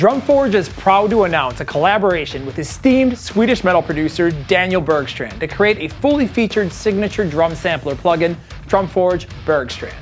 Drumforge is proud to announce a collaboration with esteemed Swedish metal producer Daniel Bergstrand to create a fully featured signature drum sampler plugin, Drumforge Bergstrand.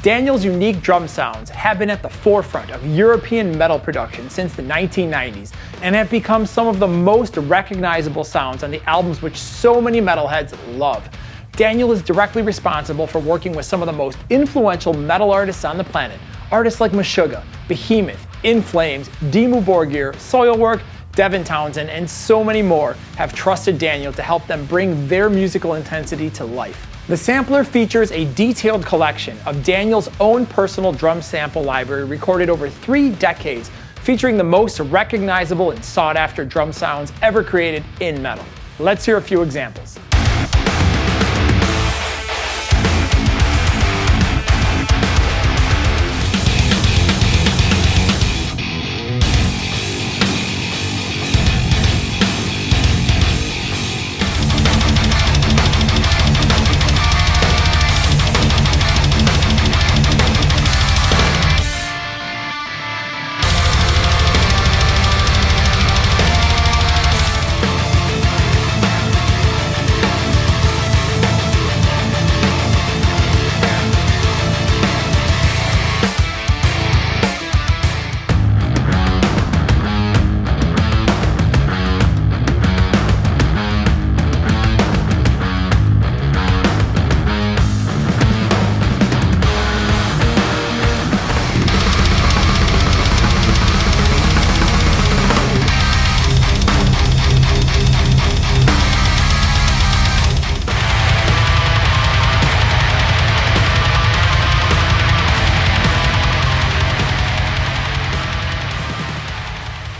Daniel's unique drum sounds have been at the forefront of European metal production since the 1990s and have become some of the most recognizable sounds on the albums which so many metalheads love. Daniel is directly responsible for working with some of the most influential metal artists on the planet. Artists like Meshuggah, Behemoth, In Flames, Dimmu Borgir, Soilwork, Devin Townsend, and so many more have trusted Daniel to help them bring their musical intensity to life. The sampler features a detailed collection of Daniel's own personal drum sample library recorded over 3 decades, featuring the most recognizable and sought-after drum sounds ever created in metal. Let's hear a few examples.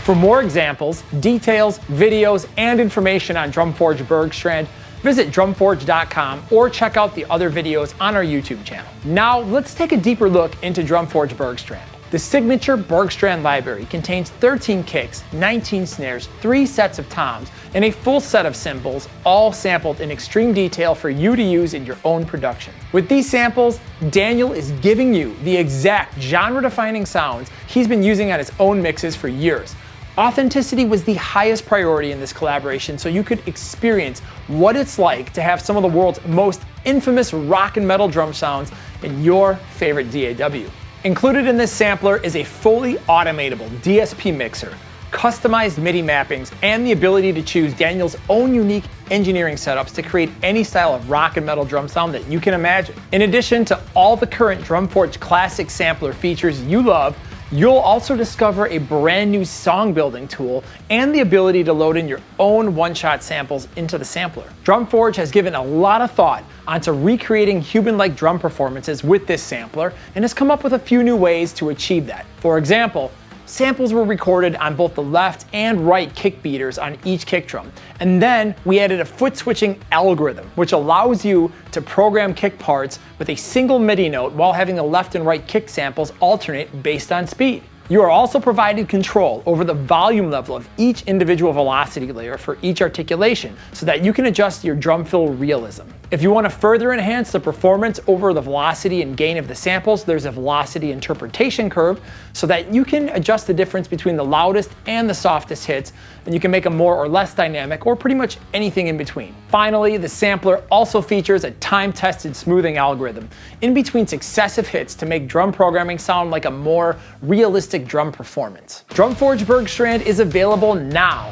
For more examples, details, videos, and information on Drumforge Bergstrand, visit drumforge.com or check out the other videos on our YouTube channel. Now, let's take a deeper look into Drumforge Bergstrand. The signature Bergstrand library contains 13 kicks, 19 snares, 3 sets of toms, and a full set of cymbals, all sampled in extreme detail for you to use in your own production. With these samples, Daniel is giving you the exact genre-defining sounds he's been using on his own mixes for years. Authenticity was the highest priority in this collaboration, so you could experience what it's like to have some of the world's most infamous rock and metal drum sounds in your favorite DAW. Included in this sampler is a fully automatable DSP mixer, customized MIDI mappings, and the ability to choose Daniel's own unique engineering setups to create any style of rock and metal drum sound that you can imagine. In addition to all the current Drumforge classic sampler features you love, you'll also discover a brand new song building tool and the ability to load in your own one-shot samples into the sampler. Drumforge has given a lot of thought onto recreating human-like drum performances with this sampler and has come up with a few new ways to achieve that. For example, samples were recorded on both the left and right kick beaters on each kick drum. And then we added a foot switching algorithm, which allows you to program kick parts with a single MIDI note while having the left and right kick samples alternate based on speed. You are also provided control over the volume level of each individual velocity layer for each articulation so that you can adjust your drum fill realism. If you want to further enhance the performance over the velocity and gain of the samples, there's a velocity interpretation curve so that you can adjust the difference between the loudest and the softest hits, and you can make them more or less dynamic or pretty much anything in between. Finally, the sampler also features a time-tested smoothing algorithm in between successive hits to make drum programming sound like a more realistic drum performance. Drumforge Bergstrand is available now.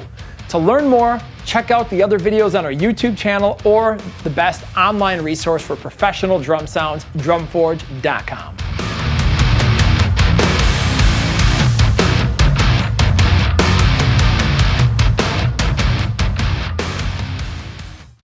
To learn more, check out the other videos on our YouTube channel or the best online resource for professional drum sounds, drumforge.com.